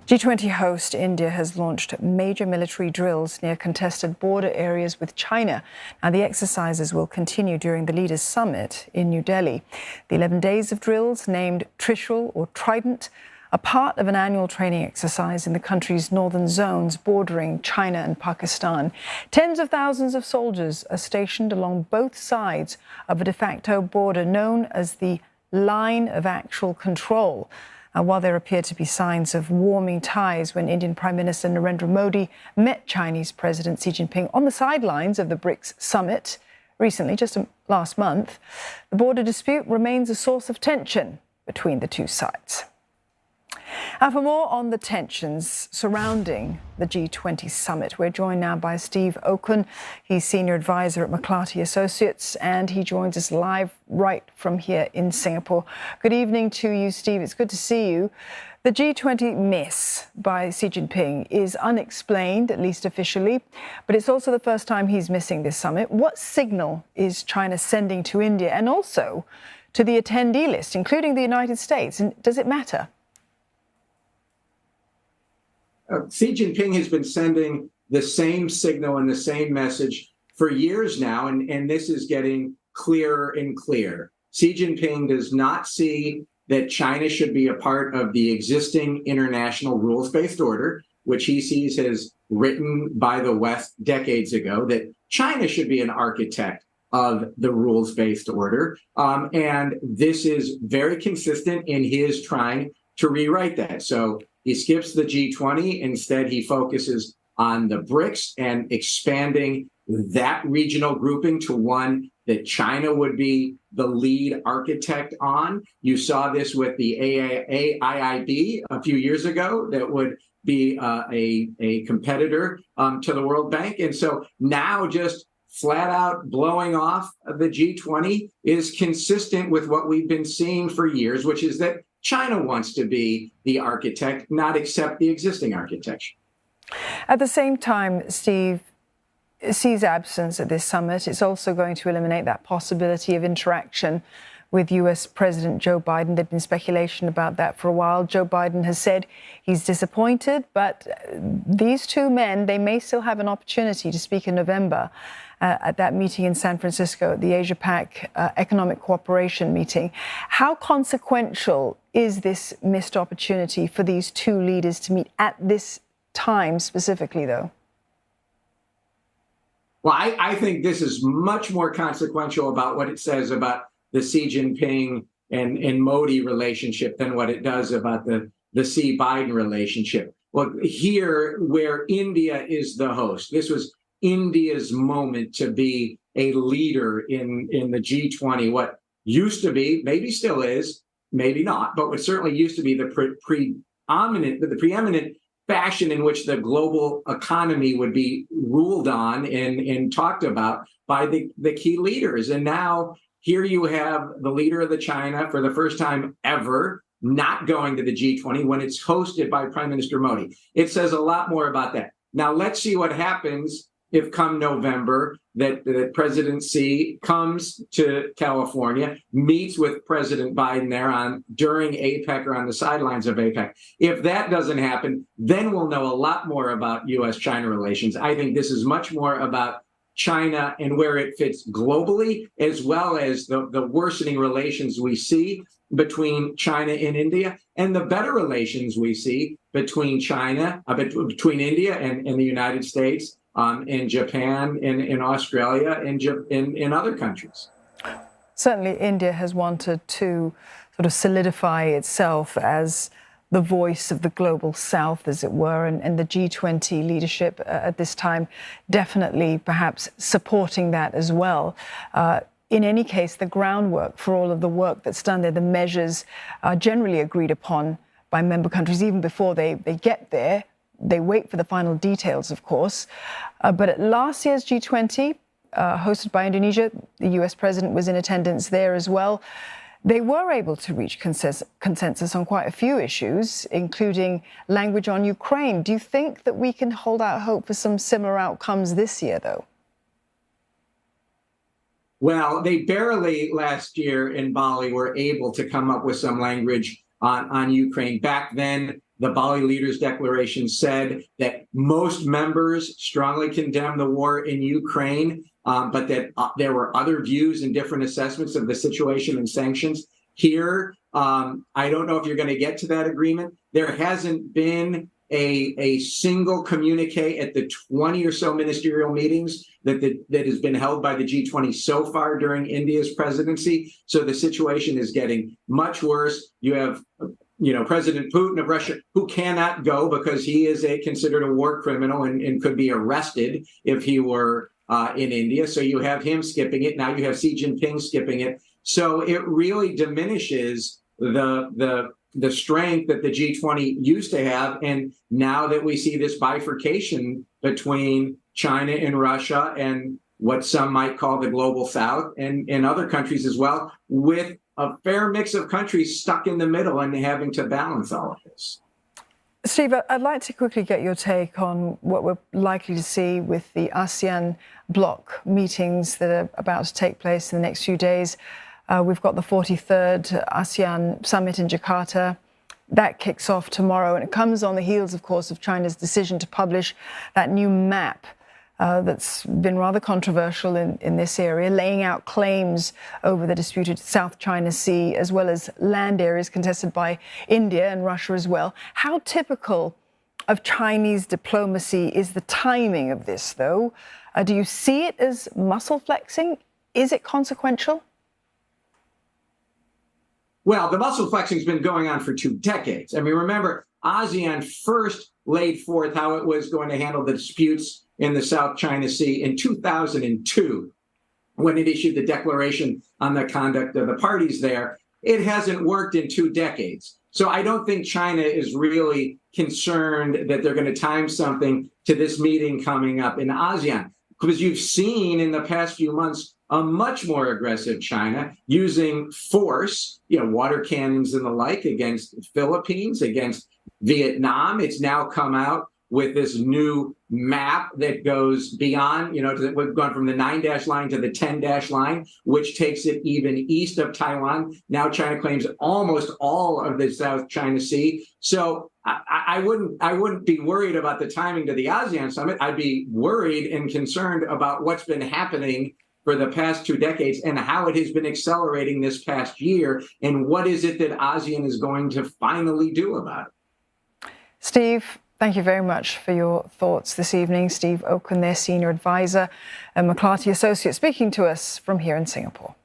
G20 host India has launched major military drills near contested border areas with China. Now, the exercises will continue during the leaders' summit in New Delhi. The 11 days of drills, named Trishul or Trident, are part of an annual training exercise in the country's northern zones bordering China and Pakistan. Tens of thousands of soldiers are stationed along both sides of a de facto border known as the Line of Actual Control. While there appear to be signs of warming ties when Indian Prime Minister Narendra Modi met Chinese President Xi Jinping on the sidelines of the BRICS summit recently, just last month, the border dispute remains a source of tension between the two sides. And for more on the tensions surrounding the G20 summit, we're joined now by Steve Okun. He's senior advisor at McLarty Associates, and he joins us live right from here in Singapore. Good evening to you, Steve. It's good to see you. The G20 miss by Xi Jinping is unexplained, at least officially, but it's also the first time he's missing this summit. What signal is China sending to India and also to the attendee list, including the United States? And does it matter? Xi Jinping has been sending the same signal and the same message for years now, and this is getting clearer and clearer. Xi Jinping does not see that China should be a part of the existing international rules-based order, which he sees as written by the West decades ago, that China should be an architect of the rules-based order. And this is very consistent in his trying to rewrite that. So he skips the G20. Instead, he focuses on the BRICS and expanding that regional grouping to one that China would be the lead architect on. You saw this with the AIIB a few years ago, that would be a competitor to the World Bank. And so now just flat out blowing off the G20 is consistent with what we've been seeing for years, which is that China wants to be the architect, not accept the existing architecture. At the same time, Steve, Xi's absence at this summit is also going to eliminate that possibility of interaction with US President Joe Biden. There'd been speculation about that for a while. Joe Biden has said he's disappointed, but these two men, they may still have an opportunity to speak in November at that meeting in San Francisco, at the Asia-Pac Economic Cooperation meeting. How consequential is this missed opportunity for these two leaders to meet at this time specifically, though? Well, I think this is much more consequential about what it says about the Xi Jinping and Modi relationship than what it does about the Xi-Biden relationship. Well, here, where India is the host, this was India's moment to be a leader in the G20, what used to be, maybe still is, maybe not, but what certainly used to be the preeminent fashion in which the global economy would be ruled on and talked about by the key leaders. And now here you have the leader of the China for the first time ever not going to the G20 when it's hosted by Prime Minister Modi. It says a lot more about that. Now, let's see what happens if come November that President Xi comes to California, meets with President Biden there during APEC or on the sidelines of APEC. If that doesn't happen, then we'll know a lot more about U.S.-China relations. I think this is much more about China and where it fits globally, as well as the worsening relations we see between China and India, and the better relations we see between between India and the United States, in Japan, in Australia, in other countries. Certainly, India has wanted to sort of solidify itself as the voice of the global South, as it were, and the G20 leadership at this time definitely perhaps supporting that as well. In any case, the groundwork for all of the work that's done there, the measures are generally agreed upon by member countries even before they get there. They wait for the final details, of course. But at last year's G20, hosted by Indonesia, the US president was in attendance there as well. They were able to reach consensus on quite a few issues, including language on Ukraine. Do you think that we can hold out hope for some similar outcomes this year, though? Well, they barely last year in Bali were able to come up with some language on Ukraine. Back then, The Bali Leaders Declaration said that most members strongly condemn the war in Ukraine, but that there were other views and different assessments of the situation and sanctions. Here, I don't know if you're going to get to that agreement. There hasn't been a single communique at the 20 or so ministerial meetings that has been held by the G20 so far during India's presidency. So the situation is getting much worse. You have President Putin of Russia, who cannot go because he is considered a war criminal and could be arrested if he were in India. So you have him skipping it. Now you have Xi Jinping skipping it. So it really diminishes the strength that the G20 used to have. And now that we see this bifurcation between China and Russia and what some might call the global South and other countries as well, with a fair mix of countries stuck in the middle and having to balance all of this. Steve, I'd like to quickly get your take on what we're likely to see with the ASEAN bloc meetings that are about to take place in the next few days. We've got the 43rd ASEAN summit in Jakarta. That kicks off tomorrow, and it comes on the heels, of course, of China's decision to publish that new map that's been rather controversial in this area, laying out claims over the disputed South China Sea, as well as land areas contested by India and Russia as well. How typical of Chinese diplomacy is the timing of this, though? Do you see it as muscle flexing? Is it consequential? Well, the muscle flexing has been going on for 2 decades. I mean, remember, ASEAN first laid forth how it was going to handle the disputes in the South China Sea in 2002, when it issued the declaration on the conduct of the parties there. It hasn't worked in 2 decades. So I don't think China is really concerned that they're going to time something to this meeting coming up in ASEAN, because you've seen in the past few months a much more aggressive China using force, water cannons and the like against the Philippines, against Vietnam. It's now come out with this new map that goes beyond, we've gone from the 9-dash line to the 10-dash line, which takes it even east of Taiwan. Now China claims almost all of the South China Sea. So I wouldn't be worried about the timing to the ASEAN summit. I'd be worried and concerned about what's been happening for the past 2 decades and how it has been accelerating this past year. And what is it that ASEAN is going to finally do about it? Steve, thank you very much for your thoughts this evening. Steve Okun, their senior advisor at McLarty Associates, speaking to us from here in Singapore.